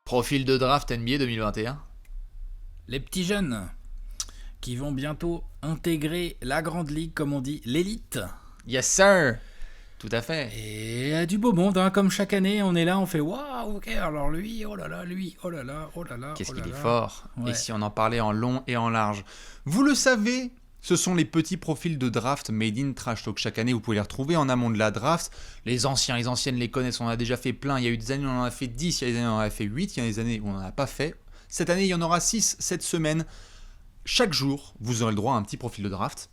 Profil de draft NBA 2021. Les petits jeunes qui vont bientôt intégrer la grande ligue, comme on dit, l'élite. Yes sir. Tout à fait. Et du beau monde, hein, comme chaque année, on est là, on fait waouh, ok, alors lui, oh là là, lui, oh là là, oh là là. Qu'est-ce oh qu'il là est là. fort. Ouais. Et si on en parlait en long et en large. Vous le savez, ce sont les petits profils de draft made in Trash Talk. Chaque année, vous pouvez les retrouver en amont de la draft. Les anciens, les anciennes les connaissent, on en a déjà fait plein. Il y a eu des années où on en a fait 10, il y a des années où on en a fait 8, il y a des années où on n'en a pas fait. Cette année, il y en aura 6 cette semaine. Chaque jour, vous aurez le droit à un petit profil de draft.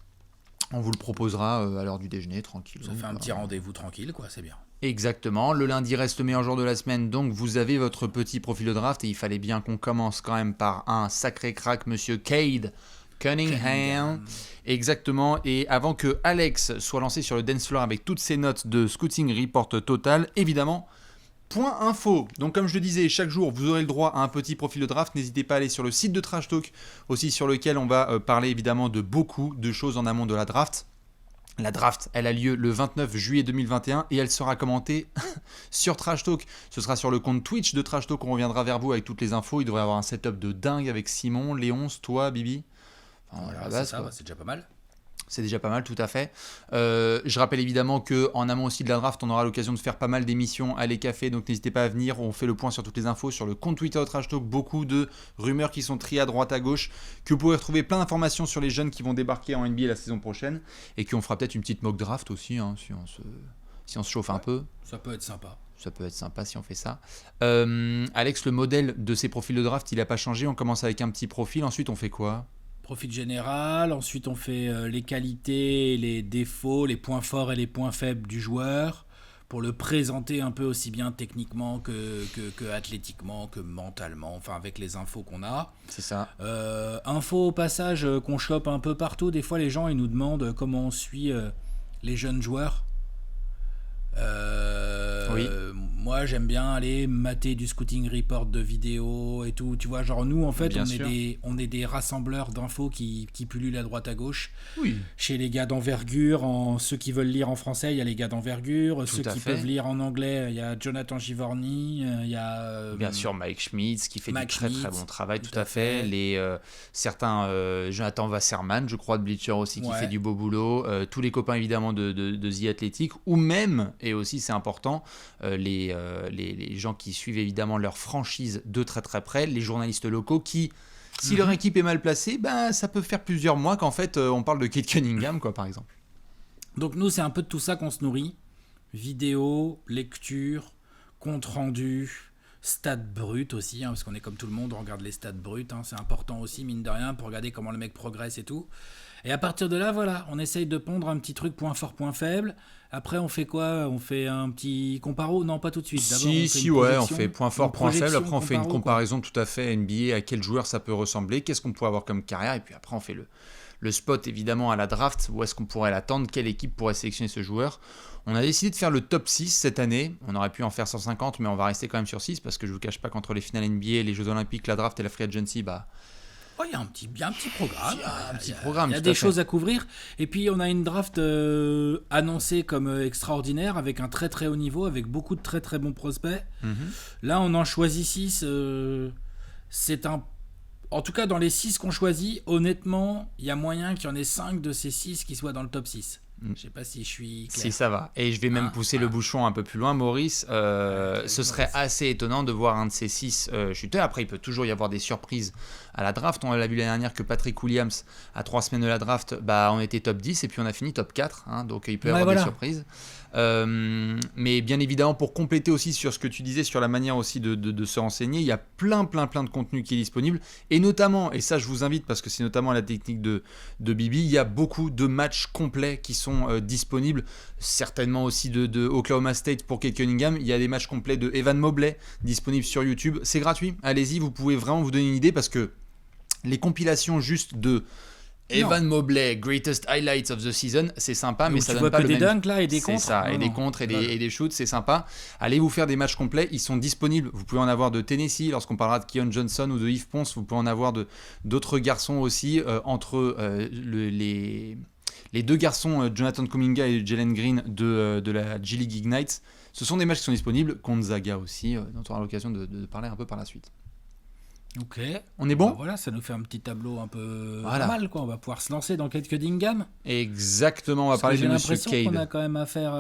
On vous le proposera à l'heure du déjeuner, tranquille. Ça fait un petit rendez-vous tranquille, quoi, c'est bien. Exactement, le lundi reste le meilleur jour de la semaine, donc vous avez votre petit profil de draft et il fallait bien qu'on commence quand même par un sacré crack, monsieur Cade Cunningham. Exactement, et avant que Alex soit lancé sur le dance floor avec toutes ses notes de Scouting Report Total, évidemment, point info. Donc comme je le disais, chaque jour vous aurez le droit à un petit profil de draft. N'hésitez pas à aller sur le site de Trash Talk, aussi sur lequel on va parler évidemment de beaucoup de choses en amont de la draft. La draft, elle a lieu le 29 juillet 2021 et elle sera commentée sur Trash Talk. Ce sera sur le compte Twitch de Trash Talk. On reviendra vers vous avec toutes les infos. Il devrait y avoir un setup de dingue avec Simon, Léonce, toi, Bibi. Enfin, Voilà, la base, c'est ça, c'est déjà pas mal. C'est déjà pas mal, tout à fait. Je rappelle évidemment qu'en amont aussi de la draft, on aura l'occasion de faire pas mal d'émissions à les cafés, donc n'hésitez pas à venir. On fait le point sur toutes les infos sur le compte Twitter de Trash Talk. Beaucoup de rumeurs qui sont triées à droite à gauche, que vous pourrez retrouver plein d'informations sur les jeunes qui vont débarquer en NBA la saison prochaine, et qu'on fera peut-être une petite mock draft aussi, hein, si on se chauffe un peu. Ça peut être sympa. Ça peut être sympa si on fait ça. Alex, le modèle de ces profils de draft, il n'a pas changé. On commence avec un petit profil, ensuite on fait quoi ? Profil général, ensuite on fait les qualités, les défauts, les points forts et les points faibles du joueur pour le présenter un peu aussi bien techniquement que athlétiquement, que mentalement, enfin avec les infos qu'on a. C'est ça. Infos au passage qu'on chope un peu partout. Des fois les gens ils nous demandent comment on suit les jeunes joueurs. Oui. Moi j'aime bien aller mater du scouting report de vidéos et tout, tu vois, genre nous en fait on est des rassembleurs d'infos qui pullulent à droite à gauche. Oui. Chez les gars d'envergure, ceux qui veulent lire en français il y a les gars d'envergure, Tout ceux qui fait. peuvent lire en anglais il y a Jonathan Givorny, il y a bien sûr Mike Schmitz qui fait du très très bon travail, tout à fait. Certains Jonathan Wasserman, je crois, de Bleacher aussi, qui fait du beau boulot. Tous les copains évidemment de The Athletic, ou même, et aussi c'est important, les gens qui suivent évidemment leur franchise de très très près, les journalistes locaux qui, si leur équipe est mal placée, ben, ça peut faire plusieurs mois qu'en fait on parle de Cade Cunningham, quoi, par exemple. Donc nous c'est un peu de tout ça qu'on se nourrit. Vidéo, lecture, compte rendu, stats bruts aussi, hein, parce qu'on est comme tout le monde, on regarde les stats bruts, hein, c'est important aussi mine de rien pour regarder comment le mec progresse et tout. Et à partir de là, voilà, on essaye de pondre un petit truc point fort, point faible. Après, on fait quoi ? On fait un petit comparo ? Non, pas tout de suite. D'abord, on fait point fort, point faible. Après, on fait une comparaison tout à fait NBA, à quel joueur ça peut ressembler, qu'est-ce qu'on pourrait avoir comme carrière. Et puis après, on fait le spot, évidemment, à la draft. Où est-ce qu'on pourrait l'attendre ? Quelle équipe pourrait sélectionner ce joueur ? On a décidé de faire le top 6 cette année. On aurait pu en faire 150, mais on va rester quand même sur 6, parce que je ne vous cache pas qu'entre les finales NBA, les Jeux Olympiques, la draft et la Free Agency, il y a un petit programme. Il y a des choses à couvrir. Et puis, on a une draft annoncée comme extraordinaire, avec un très très haut niveau, avec beaucoup de très très bons prospects. Là, on en choisit 6. En tout cas, dans les 6 qu'on choisit, honnêtement, il y a moyen qu'il y en ait 5 de ces 6 qui soient dans le top 6. Je sais pas si je suis clair. Si, ça va. Et je vais même pousser le bouchon un peu plus loin, Maurice. Ce serait assez étonnant de voir un de ces 6 shooters. Après, il peut toujours y avoir des surprises à la draft. On l'a vu l'année dernière que Patrick Williams, à 3 semaines de la draft, on était top 10 et puis on a fini top 4. Hein, donc il peut y avoir des surprises. Mais bien évidemment, pour compléter aussi sur ce que tu disais, sur la manière aussi de se renseigner, il y a plein de contenu qui est disponible. Et notamment, et ça je vous invite parce que c'est notamment la technique de Bibi, il y a beaucoup de matchs complets qui sont disponibles. Certainement aussi de Oklahoma State pour Cade Cunningham. Il y a des matchs complets de Evan Mobley disponibles sur YouTube. C'est gratuit, allez-y, vous pouvez vraiment vous donner une idée parce que les compilations juste de Evan Mobley, greatest highlights of the season, c'est sympa, mais ça donne pas le même. Tu vois que des dunks là et des contres. C'est ça, et des contres et des shoots, c'est sympa. Allez vous faire des matchs complets, ils sont disponibles. Vous pouvez en avoir de Tennessee, lorsqu'on parlera de Keon Johnson ou de Yves Ponce, vous pouvez en avoir d'autres garçons aussi, entre les Les deux garçons, Jonathan Kuminga et Jalen Green de la G League Ignite, ce sont des matchs qui sont disponibles. Gonzaga aussi, dont on aura l'occasion de parler un peu par la suite. Ok. On est bon ? Voilà, ça nous fait un petit tableau un peu Voilà. mal, quoi. On va pouvoir se lancer dans quelques Dingham. Exactement, on va parler de Monsieur J'ai l'impression qu'on a Cade. quand même affaire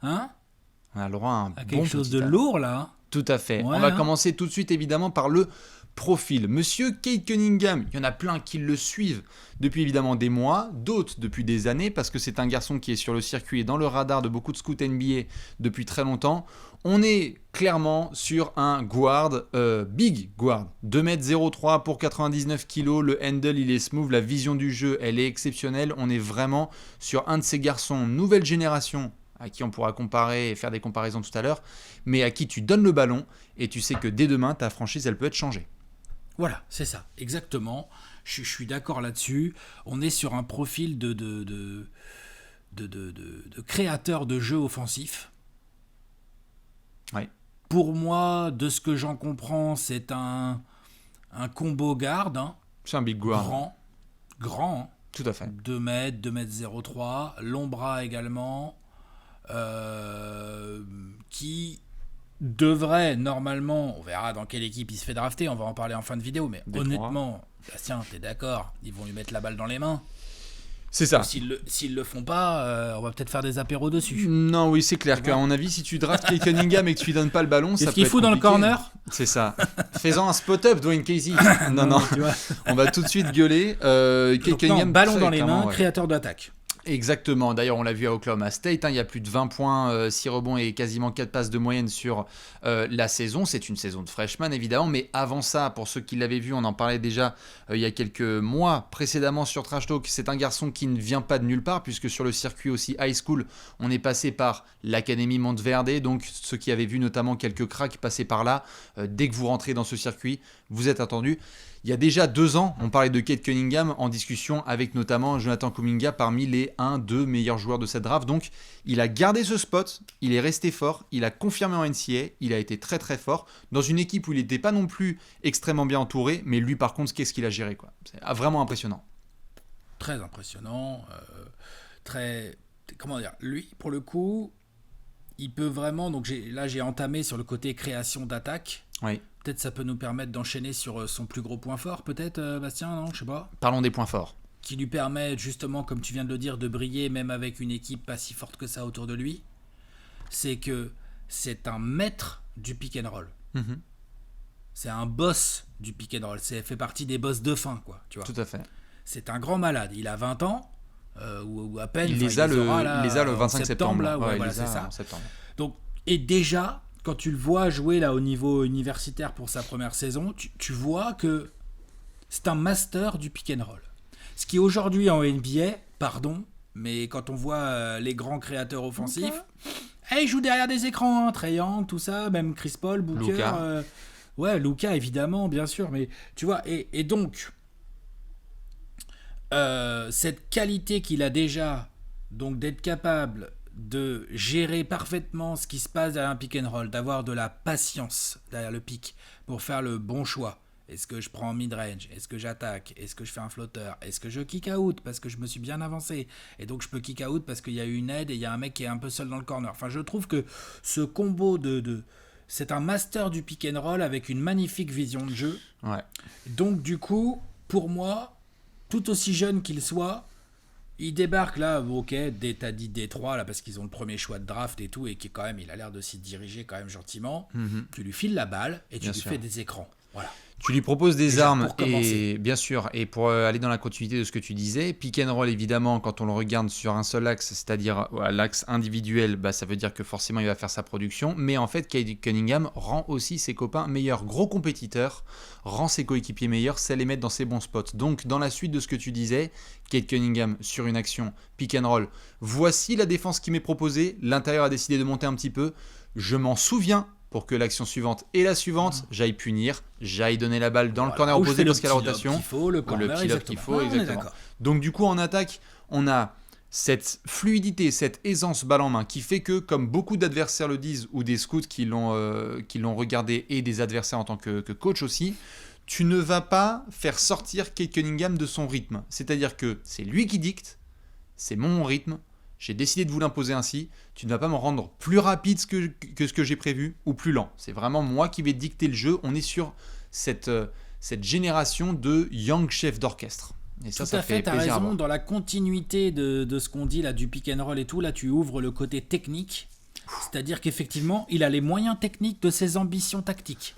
On a le droit à un à bon quelque chose petit de tas. lourd, là. Tout à fait. Ouais, On va hein. commencer tout de suite évidemment par le profil. Monsieur Cade Cunningham, il y en a plein qui le suivent depuis évidemment des mois, d'autres depuis des années, parce que c'est un garçon qui est sur le circuit et dans le radar de beaucoup de scouts NBA depuis très longtemps. On est clairement sur un guard, big guard, 2m03 pour 99 kg, le handle il est smooth, la vision du jeu elle est exceptionnelle, on est vraiment sur un de ces garçons nouvelle génération, à qui on pourra comparer et faire des comparaisons tout à l'heure, mais à qui tu donnes le ballon et tu sais que dès demain ta franchise elle peut être changée. Voilà, c'est ça, exactement. Je suis d'accord là-dessus. On est sur un profil de créateur de jeux offensifs. Ouais. Pour moi, de ce que j'en comprends, c'est un combo garde, hein, C'est un big guard. grand, hein, Tout à fait. 2 mètres, 2m03, long bras également, qui devrait normalement, on verra dans quelle équipe il se fait drafter, on va en parler en fin de vidéo, mais Détroit. honnêtement, Bastien, t'es d'accord, ils vont lui mettre la balle dans les mains. C'est ça. S'ils le font pas, on va peut-être faire des apéros dessus. Non, oui, c'est clair qu'à mon avis, si tu draftes Cade Cunningham et que tu lui donnes pas le ballon, ça Qu'est-ce peut qu'il être fout dans le compliqué. corner? C'est ça. Faisant un spot-up, Dwayne Casey. Non. Tu vois. On va tout de suite gueuler. Cade Donc, non, Cunningham, ballon très dans les clairement, mains, ouais. créateur d'attaque. Exactement. D'ailleurs, on l'a vu à Oklahoma State. Il y a plus de 20 points, 6 rebonds et quasiment 4 passes de moyenne sur la saison. C'est une saison de freshman, évidemment. Mais avant ça, pour ceux qui l'avaient vu, on en parlait déjà il y a quelques mois précédemment sur Trash Talk. C'est un garçon qui ne vient pas de nulle part, puisque sur le circuit aussi high school, on est passé par l'Académie Monteverde. Donc, ceux qui avaient vu notamment quelques cracks passer par là, dès que vous rentrez dans ce circuit, vous êtes attendus. Il y a déjà 2 ans, on parlait de Cade Cunningham en discussion avec notamment Jonathan Kuminga parmi les 1-2 meilleurs joueurs de cette draft. Donc, il a gardé ce spot, il est resté fort, il a confirmé en NCAA, il a été très très fort dans une équipe où il n'était pas non plus extrêmement bien entouré, mais lui par contre, qu'est-ce qu'il a géré quoi. C'est vraiment impressionnant. Très impressionnant, très... Comment dire, lui, pour le coup, il peut vraiment... Donc j'ai entamé sur le côté création d'attaque. Oui. Peut-être ça peut nous permettre d'enchaîner sur son plus gros point fort, peut-être, Bastien, non? Je sais pas. Parlons des points forts. Qui lui permet justement, comme tu viens de le dire, de briller même avec une équipe pas si forte que ça autour de lui. C'est que c'est un maître du pick and roll. Mm-hmm. C'est un boss du pick and roll. C'est fait partie des boss de fin, quoi. Tu vois. Tout à fait. C'est un grand malade. Il a 20 ans, ou à peine. Il les a le 25 septembre. Là. Ouais, voilà, c'est ça. Donc, et déjà, quand tu le vois jouer là au niveau universitaire pour sa première saison, tu vois que c'est un master du pick and roll. Ce qui aujourd'hui en NBA, pardon, mais quand on voit les grands créateurs offensifs, ils jouent derrière des écrans, hein, Trae Young, tout ça, même Chris Paul, Booker, Luka évidemment, bien sûr, mais tu vois, et donc cette qualité qu'il a déjà, donc d'être capable de gérer parfaitement ce qui se passe derrière un pick and roll, d'avoir de la patience derrière le pick pour faire le bon choix. Est-ce que je prends mid-range? Est-ce que j'attaque? Est-ce que je fais un flotteur? Est-ce que je kick out parce que je me suis bien avancé? Et donc je peux kick out parce qu'il y a eu une aide et il y a un mec qui est un peu seul dans le corner. Enfin, je trouve que ce combo c'est un master du pick and roll avec une magnifique vision de jeu. Ouais. Donc du coup, pour moi, tout aussi jeune qu'il soit, il débarque là, ok, t'as dit Détroit là parce qu'ils ont le premier choix de draft et tout, et qui quand même, il a l'air de s'y diriger quand même gentiment. Mm-hmm. Tu lui files la balle et tu lui fais des écrans. Voilà. Tu lui proposes des armes et bien sûr, et pour aller dans la continuité de ce que tu disais, pick and roll évidemment quand on le regarde sur un seul axe, c'est-à-dire l'axe individuel, ça veut dire que forcément il va faire sa production, mais en fait Cade Cunningham rend aussi ses copains meilleurs, gros compétiteurs, rend ses coéquipiers meilleurs, sait les mettre dans ses bons spots. Donc dans la suite de ce que tu disais, Cade Cunningham sur une action pick and roll, voici la défense qui m'est proposée, l'intérieur a décidé de monter un petit peu, je m'en souviens. Pour que l'action suivante et la suivante, j'aille punir, j'aille donner la balle dans le corner opposé parce qu'il y a la rotation. Le pilote qu'il faut, exactement. Donc du coup, en attaque, on a cette fluidité, cette aisance balle en main qui fait que, comme beaucoup d'adversaires le disent, ou des scouts qui l'ont regardé et des adversaires en tant que coach aussi, tu ne vas pas faire sortir Cade Cunningham de son rythme. C'est-à-dire que c'est lui qui dicte, c'est mon rythme, j'ai décidé de vous l'imposer ainsi, tu ne vas pas me rendre plus rapide que ce que j'ai prévu ou plus lent. C'est vraiment moi qui vais dicter le jeu. On est sur cette génération de young chefs d'orchestre. Et ça fait t'as plaisir à raison, voir. dans la continuité de ce qu'on dit là, du pick and roll et tout, là tu ouvres le côté technique, c'est-à-dire qu'effectivement, il a les moyens techniques de ses ambitions tactiques.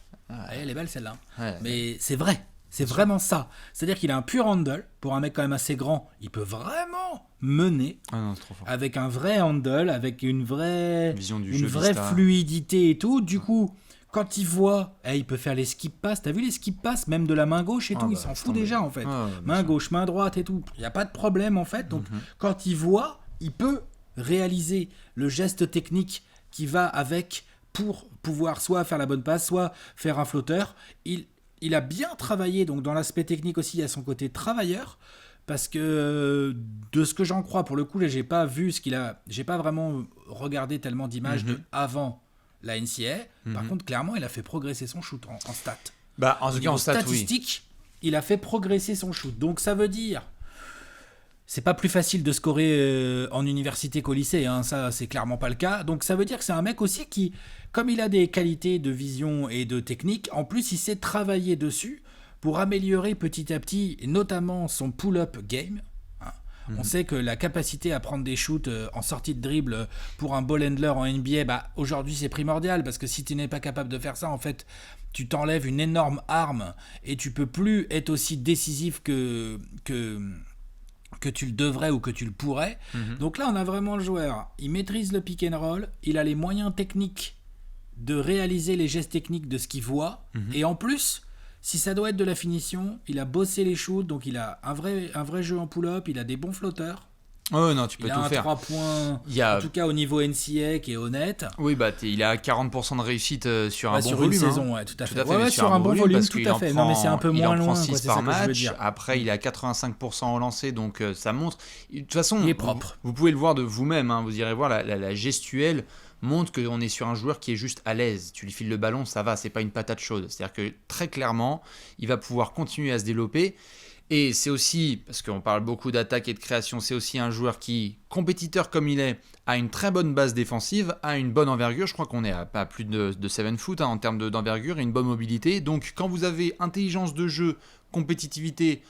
Elle est belle celle-là. Ouais. Mais c'est vrai, c'est vraiment ça. C'est-à-dire qu'il a un pur handle, pour un mec quand même assez grand, il peut vraiment mener Ah non, c'est trop fort. avec un vrai handle, avec une vraie Vision du une jeu vraie Vista. fluidité et tout. Du coup, quand il voit, il peut faire les skip pass. T'as vu les skip pass, même de la main gauche et tout, il s'en laisse fout tomber. déjà en fait. Ah, bien Main sûr. gauche, main droite et tout. Il n'y a pas de problème en fait. Donc quand il voit, il peut réaliser le geste technique qui va avec pour pouvoir soit faire la bonne passe, soit faire un flotteur. Il a bien travaillé, donc dans l'aspect technique aussi, il y a son côté travailleur. Parce que de ce que j'en crois, pour le coup, là, j'ai pas vraiment regardé tellement d'images de avant la NCA. Par contre, clairement, il a fait progresser son shoot en stats. Bah, en Au tout cas, niveau en stats, oui. statistique, il a fait progresser son shoot. Donc ça veut dire, c'est pas plus facile de scorer en université qu'au lycée, hein, ça c'est clairement pas le cas. Donc ça veut dire que c'est un mec aussi qui, comme il a des qualités de vision et de technique, en plus il sait travailler dessus pour améliorer petit à petit, et notamment son pull-up game. On sait que la capacité à prendre des shoots en sortie de dribble pour un ball handler en NBA, bah, aujourd'hui c'est primordial, parce que si tu n'es pas capable de faire ça, en fait, tu t'enlèves une énorme arme et tu peux plus être aussi décisif que tu le devrais ou que tu le pourrais. Donc là, on a vraiment le joueur. Il maîtrise le pick and roll, il a les moyens techniques de réaliser les gestes techniques de ce qu'il voit, et en plus, si ça doit être de la finition, il a bossé les shoots, donc il a un vrai jeu en pull-up, il a des bons flotteurs. Oh non, tu peux Il a tout un faire. 3 points, Il y a- en tout cas au niveau NCA, qui est honnête. Oui, bah, il a 40% de réussite sur un Ouais, bon sur volume. une hein. saison, ouais, tout à fait. Tout à fait, Ouais, mais sur un bon volume, parce tout qu'il à en fait. Non, mais c'est un peu il moins en prend loin, 6 quoi, c'est par ça que je veux match. dire. Après, il a 85% au lancer, donc ça montre. De toute façon, Il est propre. Vous pouvez le voir de vous-même. Hein, vous irez voir la gestuelle montre qu'on est sur un joueur qui est juste à l'aise. Tu lui files le ballon, ça va, c'est pas une patate chaude. C'est-à-dire que très clairement, il va pouvoir continuer à se développer. Et c'est aussi, parce qu'on parle beaucoup d'attaque et de création, c'est aussi un joueur qui, compétiteur comme il est, a une très bonne base défensive, a une bonne envergure. Je crois qu'on est à pas plus de 7 foot en termes d'envergure et une bonne mobilité. Donc quand vous avez intelligence de jeu, compétitivité,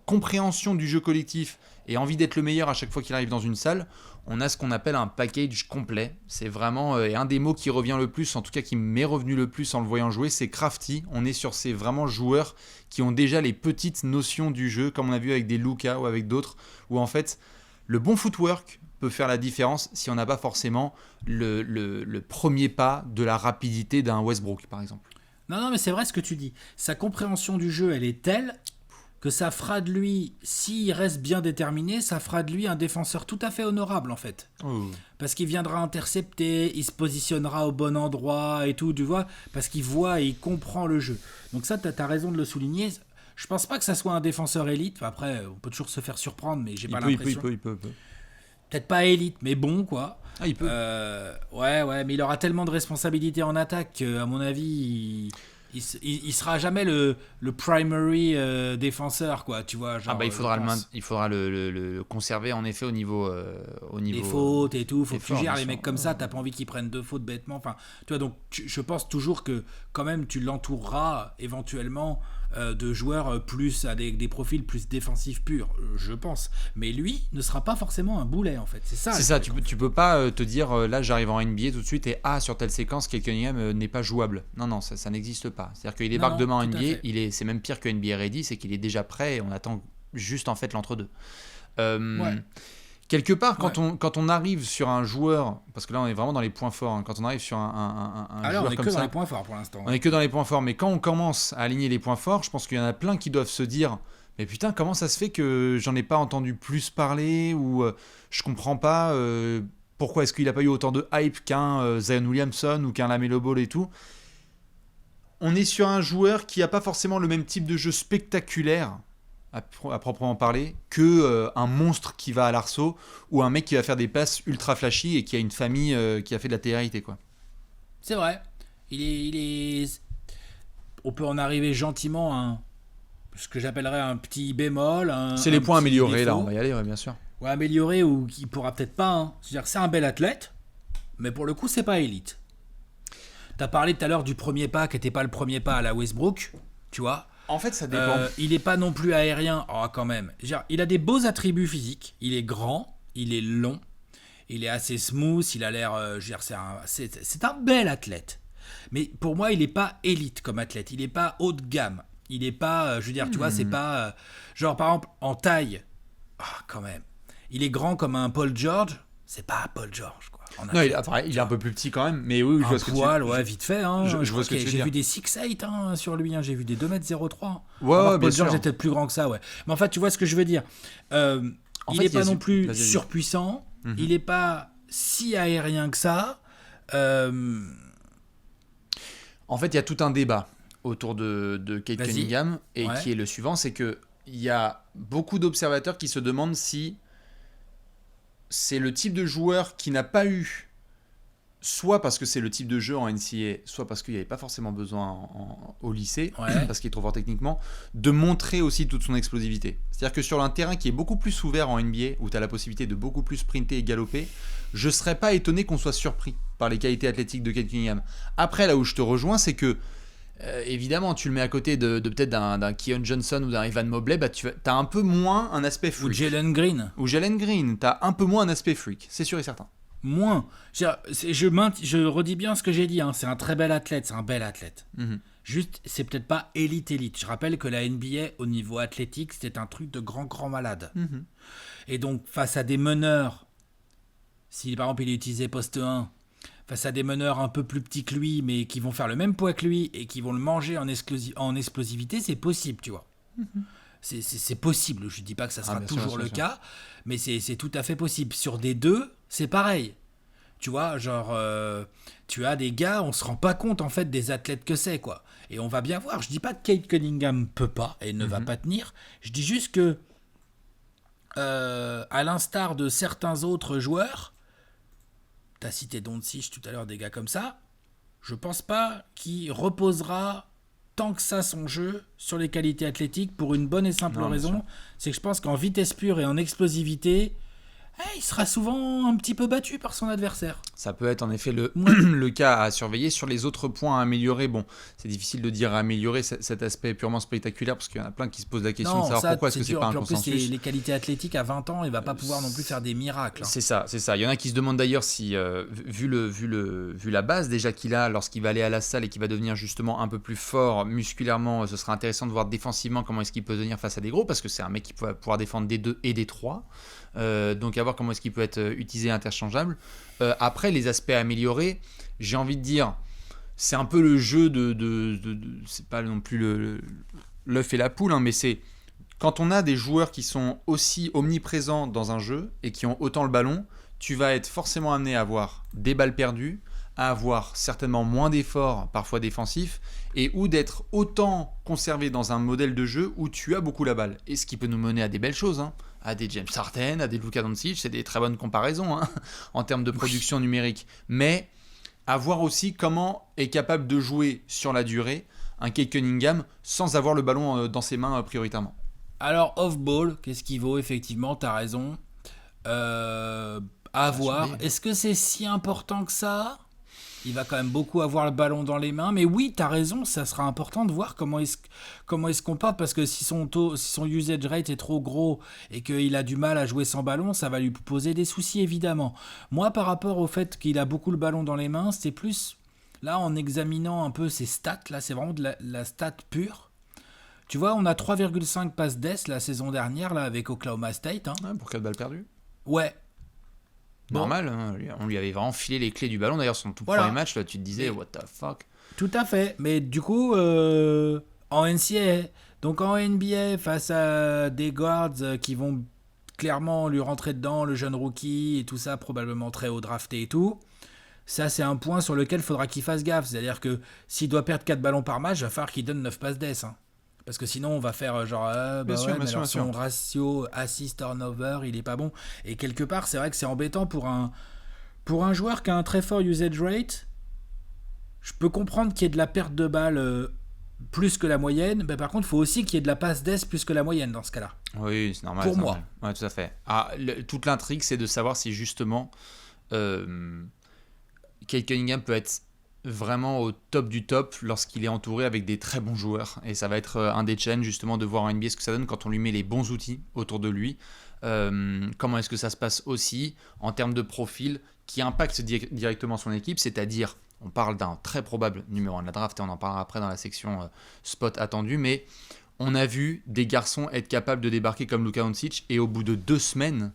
compréhension du jeu collectif et envie d'être le meilleur à chaque fois qu'il arrive dans une salle, on a ce qu'on appelle un package complet. C'est vraiment et un des mots qui revient le plus, en tout cas qui m'est revenu le plus en le voyant jouer, c'est crafty. On est sur ces vraiment joueurs qui ont déjà les petites notions du jeu, comme on a vu avec des Luka ou avec d'autres, où en fait le bon footwork peut faire la différence si on n'a pas forcément le premier pas de la rapidité d'un Westbrook par exemple. Non, mais c'est vrai ce que tu dis. Sa compréhension du jeu, elle est telle que ça fera de lui, s'il reste bien déterminé, ça fera de lui un défenseur tout à fait honorable en fait. Parce qu'il viendra intercepter, il se positionnera au bon endroit et tout, tu vois, parce qu'il voit et il comprend le jeu. Donc ça, t'as raison de le souligner. Je pense pas que ça soit un défenseur élite. Enfin, après, on peut toujours se faire surprendre, mais j'ai pas l'impression. Il peut. Peut-être pas élite, mais bon, quoi. Ah, il peut. Ouais, mais il aura tellement de responsabilités en attaque qu'à mon avis, il sera jamais le primary défenseur, quoi, tu vois. Genre, il faudra le conserver en effet au niveau des fautes et tout, faut que tu fort, gères bien les sûr. mecs comme ça, t'as pas envie qu'ils prennent 2 fautes bêtement, enfin, tu vois, donc je pense toujours que quand même tu l'entoureras éventuellement de joueurs plus avec des profils plus défensifs purs, je pense, mais lui ne sera pas forcément un boulet en fait, c'est ça. C'est ça, tu peux pas te dire là j'arrive en NBA tout de suite et sur telle séquence Cade Cunningham n'est pas jouable. Non, ça n'existe pas. C'est-à-dire qu'il débarque demain en tout à NBA, fait. c'est même pire que NBA Ready, c'est qu'il est déjà prêt et on attend juste en fait l'entre-deux. Quelque part, quand on arrive sur un joueur, parce que là on est vraiment dans les points forts, hein, quand on arrive sur un Alors, joueur on est comme que ça, dans les points forts pour l'instant. on est que dans les points forts, mais quand on commence à aligner les points forts, je pense qu'il y en a plein qui doivent se dire mais putain, comment ça se fait que j'en ai pas entendu plus parler, ou je comprends pas pourquoi est-ce qu'il a pas eu autant de hype qu'un Zion Williamson ou qu'un LaMelo Ball et tout. On est sur un joueur qui a pas forcément le même type de jeu spectaculaire à proprement parler que un monstre qui va à l'arceau ou un mec qui va faire des passes ultra flashy et qui a une famille qui a fait de la télé-réalité, quoi. C'est vrai. Il est. On peut en arriver gentiment à ce que j'appellerais un petit bémol. C'est les points petit améliorés là, défaut. on va y aller, ouais, bien sûr. ou amélioré ou qui pourra peut-être pas. Hein. C'est-à-dire que c'est un bel athlète, mais pour le coup, c'est pas élite. T'as parlé tout à l'heure du premier pas qui n'était pas le premier pas à la Westbrook, tu vois. En fait, ça dépend. Il n'est pas non plus aérien, quand même. Il a des beaux attributs physiques. Il est grand, il est long, il est assez smooth, il a l'air. C'est un bel athlète. Mais pour moi, il n'est pas élite comme athlète. Il n'est pas haut de gamme. Il n'est pas. Tu vois, c'est pas. Genre, par exemple, en taille. Quand même. Il est grand comme un Paul George. C'est pas Paul George, quoi. Non, il est un peu plus petit quand même, mais oui, je vois ce que tu veux dire. Ouais, vite fait. Hein. Je vois ce que tu veux dire. J'ai vu des 6'8" sur lui, j'ai vu des 2m03. Ouais, bien sûr. Paul George était plus grand que ça, ouais. Mais en fait, tu vois ce que je veux dire. Il n'est pas non plus surpuissant, il n'est pas si aérien que ça. En fait, il y a tout un débat autour de Cade Cunningham, et qui est le suivant, c'est qu'il y a beaucoup d'observateurs qui se demandent si c'est le type de joueur qui n'a pas eu, soit parce que c'est le type de jeu en NCAA, soit parce qu'il n'y avait pas forcément besoin au lycée, parce qu'il est trop fort techniquement, de montrer aussi toute son explosivité. C'est-à-dire que sur un terrain qui est beaucoup plus ouvert en NBA, où tu as la possibilité de beaucoup plus sprinter et galoper, je ne serais pas étonné qu'on soit surpris par les qualités athlétiques de Cade Cunningham. Après, là où je te rejoins, c'est que évidemment, tu le mets à côté de peut-être d'un Keon Johnson ou d'un Evan Mobley, tu as un peu moins un aspect freak. Ou Jalen Green. Tu as un peu moins un aspect freak, c'est sûr et certain. Moins. Je redis bien ce que j'ai dit, hein. C'est un très bel athlète, c'est un bel athlète. Juste, c'est peut-être pas élite. Je rappelle que la NBA, au niveau athlétique, c'était un truc de grand malade. Et donc, face à des meneurs, si par exemple il est utilisé poste 1, face à des meneurs un peu plus petits que lui, mais qui vont faire le même poids que lui et qui vont le manger en explosivité, c'est possible, tu vois. C'est possible. Je ne dis pas que ça sera toujours le cas, mais c'est tout à fait possible. Sur des deux, c'est pareil. Tu vois, genre, tu as des gars, on ne se rend pas compte, en fait, des athlètes que c'est, quoi. Et on va bien voir. Je ne dis pas que Cade Cunningham peut pas et ne va pas tenir. Je dis juste que, à l'instar de certains autres joueurs, t'as cité Doncic tout à l'heure, des gars comme ça, je pense pas qu'il reposera tant que ça son jeu sur les qualités athlétiques pour une bonne et simple raison, c'est que je pense qu'en vitesse pure et en explosivité, il sera souvent un petit peu battu par son adversaire. Ça peut être en effet le cas à surveiller. Sur les autres points à améliorer, bon, c'est difficile de dire améliorer cet aspect purement spectaculaire parce qu'il y en a plein qui se posent la question de savoir pourquoi est-ce que c'est pas un consensus. En plus, les qualités athlétiques à 20 ans, il va pas pouvoir non plus faire des miracles. C'est ça. Il y en a qui se demandent d'ailleurs si, vu la base déjà qu'il a lorsqu'il va aller à la salle et qu'il va devenir justement un peu plus fort musculairement, ce sera intéressant de voir défensivement comment est-ce qu'il peut tenir face à des gros, parce que c'est un mec qui peut pouvoir défendre des 2 et des 3. Donc à voir comment est-ce qu'il peut être utilisé interchangeable. Après, les aspects améliorés, j'ai envie de dire, c'est un peu le jeu de c'est pas non plus l'œuf et la poule, hein, mais c'est quand on a des joueurs qui sont aussi omniprésents dans un jeu et qui ont autant le ballon, tu vas être forcément amené à avoir des balles perdues, à avoir certainement moins d'efforts, parfois défensifs, et ou d'être autant conservé dans un modèle de jeu où tu as beaucoup la balle. Et ce qui peut nous mener à des belles choses, hein, à des James Harden, à des Luka Doncic, c'est des très bonnes comparaisons, hein, en termes de production numérique. Mais à voir aussi comment est capable de jouer sur la durée un Cade Cunningham sans avoir le ballon dans ses mains prioritairement. Alors off-ball, qu'est-ce qu'il vaut? Effectivement, t'as raison. À voir. Est-ce que c'est si important que ça? Il va quand même beaucoup avoir le ballon dans les mains. Mais oui, t'as raison, ça sera important de voir comment est-ce qu'on part. Parce que si son usage rate est trop gros et qu'il a du mal à jouer sans ballon, ça va lui poser des soucis, évidemment. Moi, par rapport au fait qu'il a beaucoup le ballon dans les mains, c'est plus... Là, en examinant un peu ses stats, là, c'est vraiment de la stat pure. Tu vois, on a 3,5 passes d'ess la saison dernière, là, avec Oklahoma State. Hein. Ouais, pour 4 balles perdues. Ouais. Normal, hein, on lui avait vraiment filé les clés du ballon. D'ailleurs, son tout premier match, là, tu te disais, what the fuck. Tout à fait. Mais du coup, en NCAA, donc en NBA, face à des guards qui vont clairement lui rentrer dedans, le jeune rookie et tout ça, probablement très haut drafté et tout, ça, c'est un point sur lequel il faudra qu'il fasse gaffe. C'est-à-dire que s'il doit perdre 4 ballons par match, il va falloir qu'il donne 9 passes d'ess. Hein. Parce que sinon, on va faire genre, son ratio assist-turnover, il est pas bon. Et quelque part, c'est vrai que c'est embêtant pour un joueur qui a un très fort usage rate. Je peux comprendre qu'il y ait de la perte de balles plus que la moyenne, ben par contre, il faut aussi qu'il y ait de la passe d'ess plus que la moyenne dans ce cas-là. Oui, c'est normal. Pour c'est moi. normal. Ouais, tout à fait. Toute l'intrigue, c'est de savoir si justement Kate Cunningham peut être vraiment au top du top lorsqu'il est entouré avec des très bons joueurs. Et ça va être un des challenges justement de voir en NBA ce que ça donne quand on lui met les bons outils autour de lui. Comment est-ce que ça se passe aussi en termes de profil qui impacte directement son équipe, c'est-à-dire on parle d'un très probable numéro 1 de la draft et on en parlera après dans la section spot attendu, mais on a vu des garçons être capables de débarquer comme Luka Doncic et au bout de 2 semaines,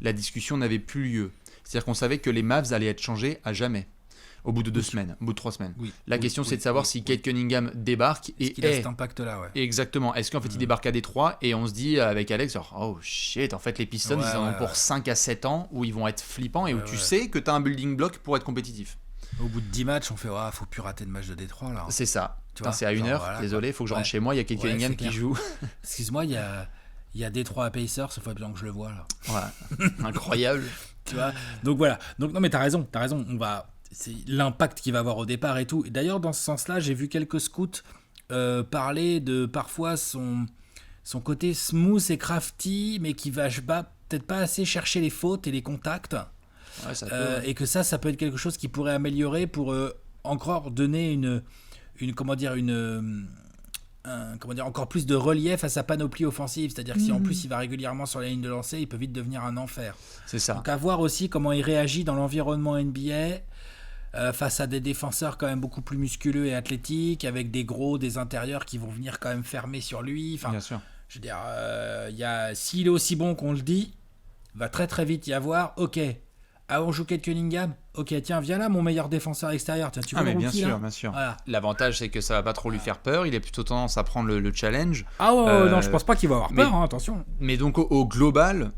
la discussion n'avait plus lieu. C'est-à-dire qu'on savait que les Mavs allaient être changés à jamais. Au bout de 2 semaines, au bout de 3 semaines. La question, c'est de savoir si Kate Cunningham débarque et qu'il a cet impact-là, ouais. Exactement. Est-ce qu'en fait, il débarque à Détroit et on se dit avec Alex, oh shit, en fait, les Pistons, ils en ont pour 5 à 7 ans où ils vont être flippants et où tu sais que tu as un building block pour être compétitif. Au bout de 10 matchs, on fait faut plus rater de match de Détroit là. C'est ça. C'est à 1h, voilà, désolé, il faut que je rentre chez moi, il y a Kate Cunningham qui joue. Excuse-moi, il y a Détroit à Pacers, il faut bien que je le vois là. Voilà. Incroyable. Tu vois. Donc voilà. Donc non mais t'as raison. C'est l'impact qu'il va avoir au départ et tout. Et d'ailleurs, dans ce sens-là, j'ai vu quelques scouts parler de parfois son côté smooth et crafty, mais qui va peut-être pas assez chercher les fautes et les contacts. Ouais, ça peut, et que ça peut être quelque chose qui pourrait améliorer pour encore donner encore plus de relief à sa panoplie offensive. C'est-à-dire que si en plus il va régulièrement sur la ligne de lancer, il peut vite devenir un enfer. C'est ça. Donc à voir aussi comment il réagit dans l'environnement NBA. Face à des défenseurs quand même beaucoup plus musculeux et athlétiques, avec des intérieurs qui vont venir quand même fermer sur lui. Enfin, bien sûr. Je veux dire, s'il est aussi bon qu'on le dit, va très très vite y avoir. Ok, on joue Kate Cunningham. Ok, tiens, viens là, mon meilleur défenseur extérieur. Tiens, tu veux mais le bien rookie, sûr, là bien sûr. Voilà. L'avantage, c'est que ça va pas trop lui faire peur. Il a plutôt tendance à prendre le challenge. Ah ouais, non, je pense pas qu'il va avoir peur. Attention. Mais donc au global.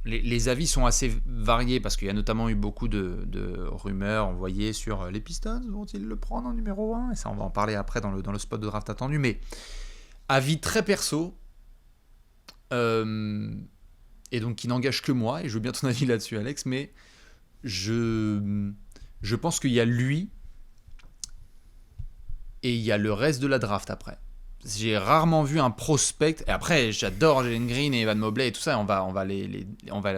Les avis sont assez variés parce qu'il y a notamment eu beaucoup de rumeurs envoyées sur les Pistons, vont-ils le prendre en numéro 1 ? Et ça, on va en parler après dans le spot de draft attendu. Mais avis très perso, et donc qui n'engage que moi, et je veux bien ton avis là-dessus, Alex, mais je pense qu'il y a lui et il y a le reste de la draft après. J'ai rarement vu un prospect, et après j'adore Jalen Green et Evan Mobley et tout ça, on va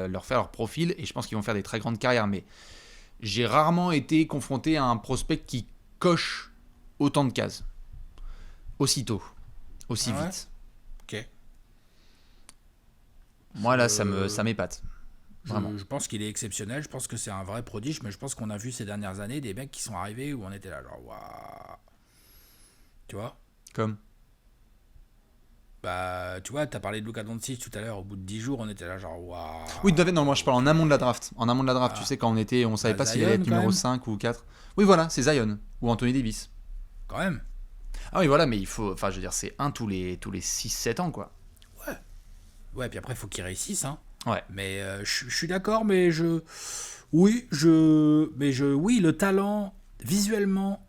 leur faire leur profil et je pense qu'ils vont faire des très grandes carrières, mais j'ai rarement été confronté à un prospect qui coche autant de cases aussitôt, aussi vite. Ok. Moi là ça m'épate. Vraiment. Je pense qu'il est exceptionnel, je pense que c'est un vrai prodige, mais je pense qu'on a vu ces dernières années des mecs qui sont arrivés où on était là genre waouh. Tu vois ? Comme Bah, tu vois, t'as parlé de Luka Doncic tout à l'heure, au bout de 10 jours, on était là genre waouh. Oui, David, non, moi je parle en amont de la draft. En amont de la draft, tu sais, quand on savait pas s'il allait être numéro 5 ou 4. Oui, voilà, c'est Zion ou Anthony Davis. Quand même. Ah oui, voilà, mais il faut, enfin, je veux dire, c'est un tous les 6-7 ans, quoi. Ouais. Ouais, puis après, il faut qu'il réussisse, hein. Ouais. Mais je suis d'accord, mais oui, le talent, visuellement,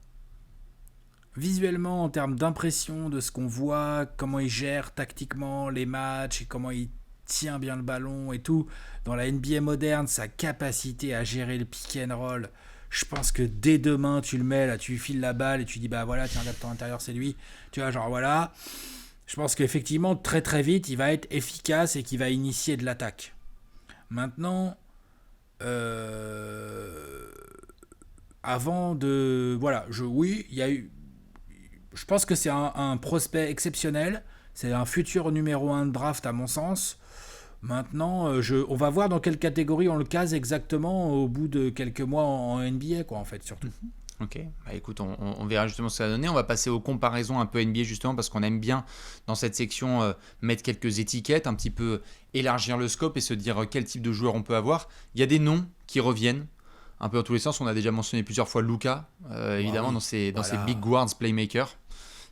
en termes d'impression de ce qu'on voit, comment il gère tactiquement les matchs et comment il tient bien le ballon et tout, dans la NBA moderne, sa capacité à gérer le pick and roll, je pense que dès demain tu le mets là, tu lui files la balle et tu dis bah voilà, tiens, regarde ton intérieur, c'est lui, tu vois, genre voilà. Je pense qu'effectivement très très vite il va être efficace et qu'il va initier de l'attaque. Maintenant avant de voilà, il y a eu, je pense que c'est un prospect exceptionnel. C'est un futur numéro 1 de draft à mon sens. Maintenant, on va voir dans quelle catégorie on le case exactement au bout de quelques mois en NBA, quoi, en fait, surtout. Ok, bah écoute, on verra justement ce que ça va donner. On va passer aux comparaisons un peu NBA justement parce qu'on aime bien dans cette section mettre quelques étiquettes, un petit peu élargir le scope et se dire quel type de joueur on peut avoir. Il y a des noms qui reviennent un peu dans tous les sens. On a déjà mentionné plusieurs fois Luka, évidemment, dans ses big guards playmakers.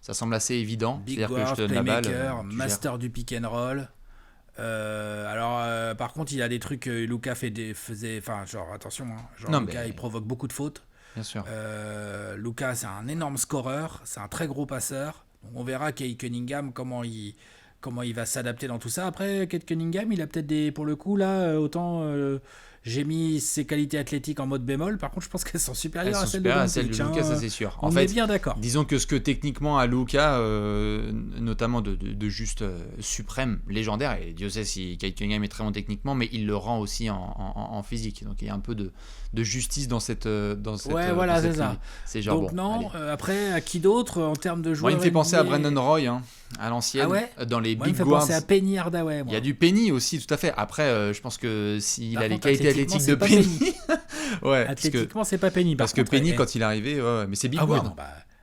Ça semble assez évident. Big guard, playmaker, master du pick and roll. Par contre, il y a des trucs que Luka faisait. Enfin, genre, attention, hein, genre, Luka, il provoque beaucoup de fautes. Bien sûr. Luka, c'est un énorme scoreur, c'est un très gros passeur. Donc, on verra Kate Cunningham comment il va s'adapter dans tout ça. Après, Kate Cunningham, il a peut-être pour le coup là, autant J'ai mis ses qualités athlétiques en mode bémol. Par contre, je pense qu'elles sont supérieures à celles de Luka, ça c'est sûr. On est bien d'accord. Disons que ce que techniquement a Luka, notamment de juste suprême, légendaire, et Dieu sait si Cade Cunningham est très bon techniquement, mais il le rend aussi en physique. Donc il y a un peu de justice dans cette ouais, voilà, c'est ça. C'est genre, donc non, après, à qui d'autre en termes de joueurs? Moi, il me fait penser à Brandon Roy, à l'ancienne, dans les moi, Big Guards. Il me fait penser à Penny Hardaway. Il y a du Penny aussi, tout à fait. Après, je pense que s'il a les qualités athlétiques de Penny. Ouais, athlétiquement, c'est pas Penny. Parce que Penny, quand il est arrivé, mais c'est Big Guard. Non,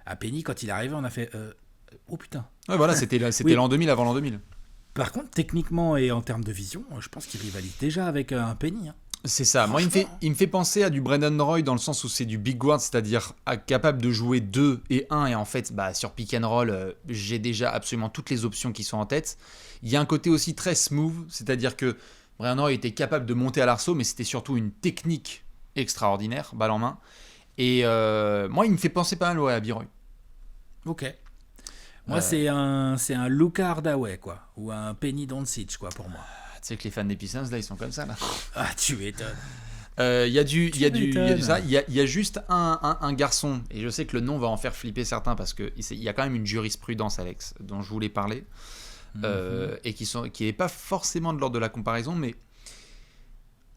à Penny, quand il est arrivé, on a fait oh putain. Ouais, voilà, c'était l'an 2000 avant l'an 2000. Par contre, techniquement et en termes de vision, je pense qu'il rivalise déjà avec un Penny. C'est ça. Moi, il me fait penser à du Brandon Roy dans le sens où c'est du big guard, c'est-à-dire capable de jouer 2 et 1. Et en fait, sur pick and roll, j'ai déjà absolument toutes les options qui sont en tête. Il y a un côté aussi très smooth, c'est-à-dire que Brandon Roy était capable de monter à l'arceau, mais c'était surtout une technique extraordinaire, balle en main. Et moi, il me fait penser pas mal à B-Roy. Ok. Moi, c'est un Luka Hardaway, quoi. Ou un Penny Doncic, quoi, pour moi. Tu sais que les fans des Pistons, là, ils sont comme ça, là. Ah, tu m'étonnes. Il y a juste un garçon, et je sais que le nom va en faire flipper certains, parce qu'il y a quand même une jurisprudence, Alex, dont je voulais parler, et qui n'est pas forcément de l'ordre de la comparaison, mais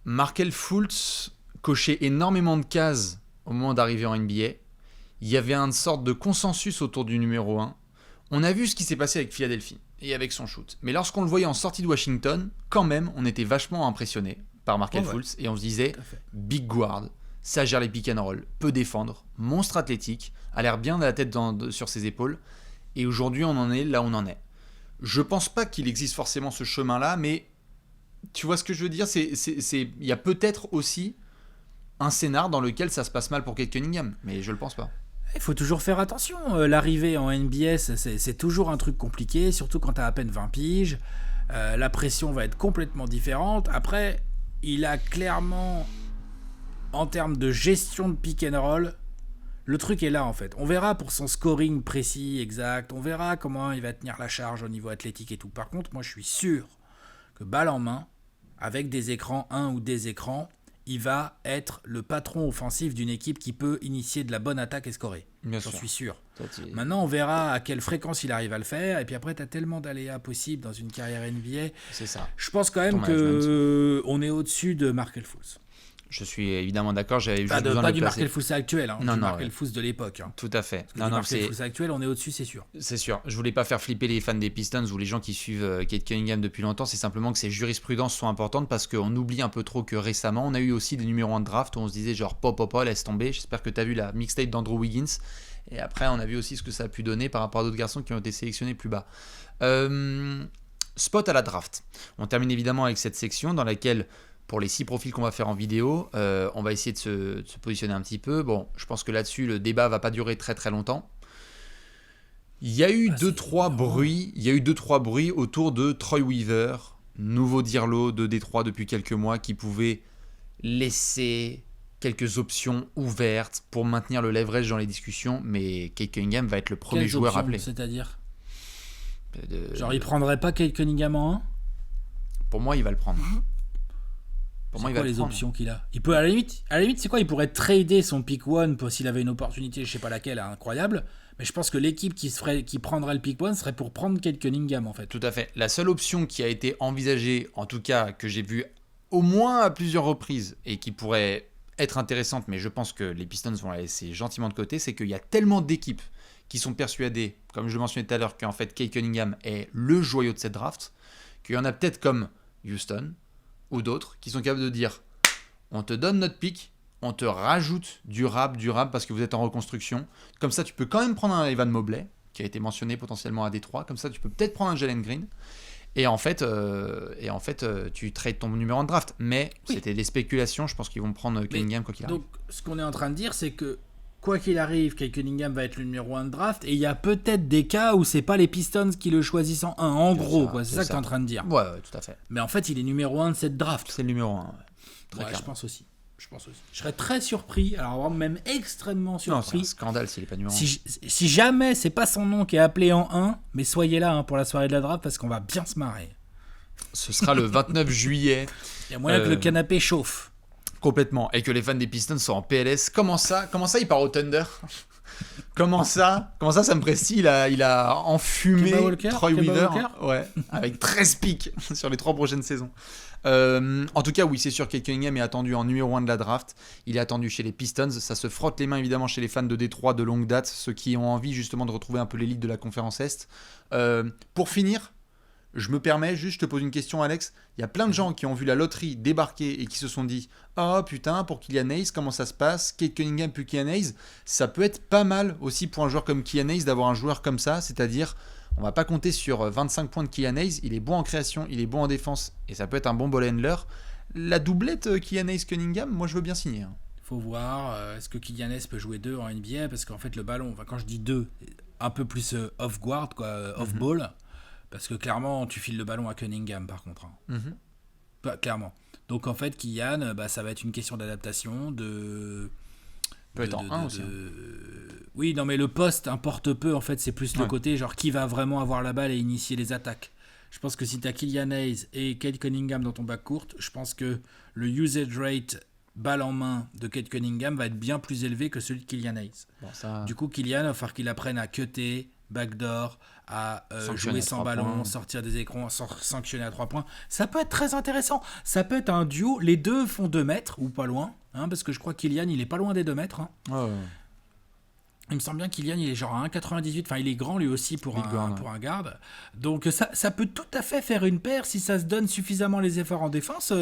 Markelle Fultz cochait énormément de cases au moment d'arriver en NBA. Il y avait une sorte de consensus autour du numéro 1. On a vu ce qui s'est passé avec Philadelphie et avec son shoot. Mais lorsqu'on le voyait en sortie de Washington, quand même, on était vachement impressionné par Markelle Fultz. Et on se disait, big guard, ça gère les pick and roll, peut défendre, monstre athlétique, a l'air bien de la tête sur ses épaules. Et aujourd'hui, on en est là où on en est. Je pense pas qu'il existe forcément ce chemin-là, mais tu vois ce que je veux dire, il y a peut-être aussi un scénar dans lequel ça se passe mal pour Cade Cunningham, mais je le pense pas. Il faut toujours faire attention. L'arrivée en NBA, c'est toujours un truc compliqué, surtout quand tu as à peine 20 piges. La pression va être complètement différente. Après, il a clairement, en termes de gestion de pick and roll, le truc est là en fait. On verra pour son scoring précis, exact. On verra comment il va tenir la charge au niveau athlétique et tout. Par contre, moi je suis sûr que balle en main, avec des écrans, un ou des écrans, il va être le patron offensif d'une équipe qui peut initier de la bonne attaque et scorer. J'en suis sûr. Maintenant, on verra à quelle fréquence il arrive à le faire. Et puis après, tu as tellement d'aléas possibles dans une carrière NBA. C'est ça. Je pense quand même qu'on est au-dessus de Markelle Fultz. Je suis évidemment d'accord. J'avais juste besoin pas de du Markelle Fultz actuel, du Markelle Fultz de l'époque. Tout à fait. Markelle Fultz actuel, on est au-dessus, c'est sûr. C'est sûr. Je voulais pas faire flipper les fans des Pistons ou les gens qui suivent Cade Cunningham depuis longtemps. C'est simplement que ces jurisprudences sont importantes parce qu'on oublie un peu trop que récemment, on a eu aussi des numéros 1 de draft où on se disait genre pop, laisse tomber. J'espère que tu as vu la mixtape d'Andrew Wiggins. Et après, on a vu aussi ce que ça a pu donner par rapport à d'autres garçons qui ont été sélectionnés plus bas. Spot à la draft. On termine évidemment avec cette section dans laquelle, pour les 6 profils qu'on va faire en vidéo, on va essayer de se positionner un petit peu. Bon, je pense que là-dessus, le débat va pas durer très très longtemps. Il y a eu 2-3 bruits autour de Troy Weaver, nouveau Dirlo de Détroit depuis quelques mois, qui pouvait laisser quelques options ouvertes pour maintenir le leverage dans les discussions, mais Cade Cunningham va être le premier joueur appelé. C'est-à-dire genre, il prendrait pas Cade Cunningham en 1 ? Pour moi, il va le prendre. C'est quoi les options qu'il a ? Il peut à la limite, c'est quoi ? Il pourrait trader son pick 1 s'il avait une opportunité, je sais pas laquelle, incroyable. Mais je pense que l'équipe qui prendrait le pick 1 serait pour prendre Cade Cunningham en fait. Tout à fait. La seule option qui a été envisagée, en tout cas que j'ai vue au moins à plusieurs reprises et qui pourrait être intéressante, mais je pense que les Pistons vont la laisser gentiment de côté, c'est qu'il y a tellement d'équipes qui sont persuadées, comme je le mentionnais tout à l'heure, qu'en fait Cade Cunningham est le joyau de cette draft, qu'il y en a peut-être comme Houston ou d'autres qui sont capables de dire on te donne notre pick, on te rajoute durable parce que vous êtes en reconstruction. Comme ça, tu peux quand même prendre un Evan Mobley, qui a été mentionné potentiellement à Détroit. Comme ça, tu peux peut-être prendre un Jalen Green. Et en fait, tu trades ton numéro 1 de draft. Mais c'était des spéculations. Je pense qu'ils vont prendre Cunningham quoi qu'il arrive. Donc, ce qu'on est en train de dire, c'est que quoi qu'il arrive, Cade Cunningham va être le numéro 1 de draft. Et il y a peut-être des cas où c'est pas les Pistons qui le choisissent en 1. En gros, quoi. C'est ça que tu es en train de dire. Ouais, tout à fait. Mais en fait, il est numéro 1 de cette draft. C'est le numéro 1. Ouais, je pense aussi. Je serais très surpris, alors même extrêmement surpris. Non, c'est un scandale s'il n'est pas numéro 1. Si jamais c'est pas son nom qui est appelé en 1, mais soyez là pour la soirée de la draft parce qu'on va bien se marrer. Ce sera le 29 juillet. Il y a moyen que le canapé chauffe. Complètement. Et que les fans des Pistons sont en PLS. Comment ça il part au Thunder? Comment ça me Presti, il a enfumé Troy Weaver, ouais, avec 13 pics sur les 3 prochaines saisons. En tout cas, oui, c'est sûr que Cunningham est attendu en numéro 1 de la draft. Il est attendu chez les Pistons. Ça se frotte les mains évidemment chez les fans de Détroit de longue date, ceux qui ont envie justement de retrouver un peu l'élite de la conférence Est. Pour finir, je me permets juste, je te pose une question, Alex. Il y a plein de gens qui ont vu la loterie débarquer et qui se sont dit « Oh putain, pour Killian Hayes, comment ça se passe? Cade Cunningham plus Killian Hayes ?» Ça peut être pas mal aussi pour un joueur comme Killian Hayes d'avoir un joueur comme ça, c'est-à-dire on va pas compter sur 25 points de Killian Hayes, il est bon en création, il est bon en défense et ça peut être un bon ball handler. La doublette Killian Hayes-Cunningham, moi je veux bien signer. Faut voir, est-ce que Killian Hayes peut jouer 2 en NBA? Parce qu'en fait le ballon, quand je dis 2, un peu plus off-guard, quoi, off-ball. Parce que clairement, tu files le ballon à Cunningham, par contre. Clairement. Donc, en fait, Killian, ça va être une question d'adaptation, Peut-être en 1 aussi. Oui, non, mais le poste importe peu, en fait. C'est plus le côté, genre, qui va vraiment avoir la balle et initier les attaques. Je pense que si tu as Killian Hayes et Cade Cunningham dans ton backcourt, je pense que le usage rate balle en main de Cade Cunningham va être bien plus élevé que celui de Killian Hayes. Bon, ça... Du coup, Killian, il va falloir qu'il apprenne à cutter, backdoor, à jouer sans ballon, sortir des écrans, sanctionner à 3 points. Ça peut être très intéressant. Ça peut être un duo. Les deux font 2 mètres ou pas loin. Parce que je crois que Killian, il est pas loin des 2 mètres. Il me semble bien qu'Kylian, il est genre à 1,98. Enfin, il est grand lui aussi pour un garde. Donc, ça peut tout à fait faire une paire si ça se donne suffisamment les efforts en défense.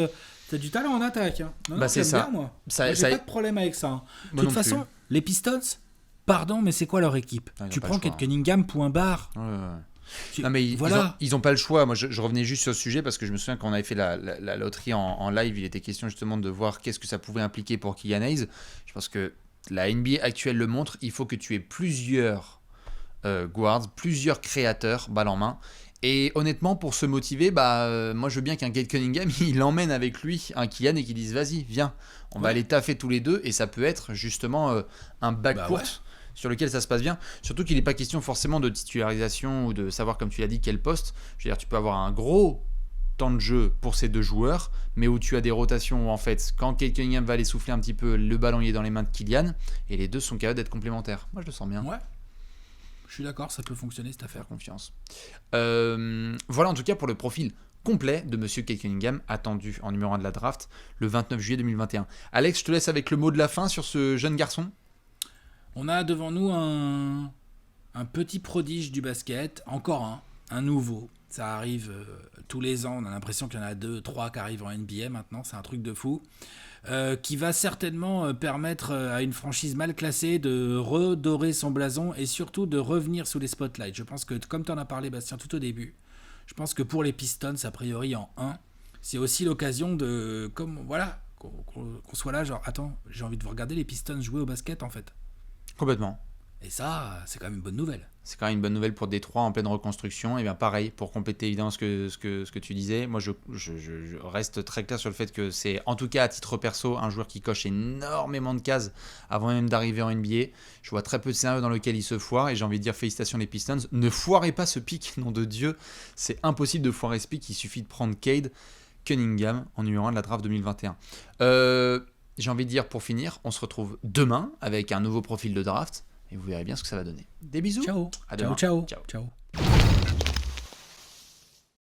T'as du talent en attaque. Non, c'est ça. Bien, moi. J'ai pas de problème avec ça. De toute façon, les Pistons, pardon, mais c'est quoi leur équipe? Tu prends Cade Cunningham, point barre. Non, mais ils ont pas le choix. Moi, je revenais juste sur ce sujet parce que je me souviens quand on avait fait la loterie en live, il était question justement de voir qu'est-ce que ça pouvait impliquer pour Killian Hayes. Je pense que la NBA actuelle le montre, il faut que tu aies plusieurs guards, plusieurs créateurs, balle en main. Et honnêtement, pour se motiver, moi je veux bien qu'un Cade Cunningham, il emmène avec lui un Killian et qu'il dise vas-y, viens, on va aller taffer tous les deux. Et ça peut être justement un backcourt sur lequel ça se passe bien. Surtout qu'il n'est pas question forcément de titularisation ou de savoir, comme tu l'as dit, quel poste. Je veux dire, tu peux avoir un gros temps de jeu pour ces deux joueurs, mais où tu as des rotations où en fait, quand Cade Cunningham va aller souffler un petit peu, le ballon il est dans les mains de Killian, et les deux sont capables d'être complémentaires. Moi je le sens bien. Ouais, je suis d'accord, ça peut fonctionner cette affaire. Confiance. Voilà en tout cas pour le profil complet de Monsieur Cade Cunningham, attendu en numéro 1 de la draft le 29 juillet 2021. Alex, je te laisse avec le mot de la fin sur ce jeune garçon. On a devant nous un petit prodige du basket, encore un nouveau. Ça arrive tous les ans, on a l'impression qu'il y en a 2, 3 qui arrivent en NBA maintenant, c'est un truc de fou. Qui va certainement permettre à une franchise mal classée de redorer son blason et surtout de revenir sous les spotlights. Je pense que, comme tu en as parlé, Bastien, tout au début, je pense que pour les Pistons, a priori en 1, c'est aussi l'occasion de, qu'on soit là, genre, attends, j'ai envie de vous regarder les Pistons jouer au basket en fait. Complètement. Et ça, c'est quand même une bonne nouvelle. C'est quand même une bonne nouvelle pour Détroit en pleine reconstruction. Et bien pareil, pour compléter évidemment ce que tu disais, moi je reste très clair sur le fait que c'est, en tout cas à titre perso, un joueur qui coche énormément de cases avant même d'arriver en NBA. Je vois très peu de scénarios dans lesquels il se foire et j'ai envie de dire félicitations les Pistons. Ne foirez pas ce pick, nom de Dieu. C'est impossible de foirer ce pick, il suffit de prendre Cade Cunningham en numéro 1 de la draft 2021. J'ai envie de dire pour finir, on se retrouve demain avec un nouveau profil de draft. Et vous verrez bien ce que ça va donner. Des bisous. Ciao. À demain. Ciao.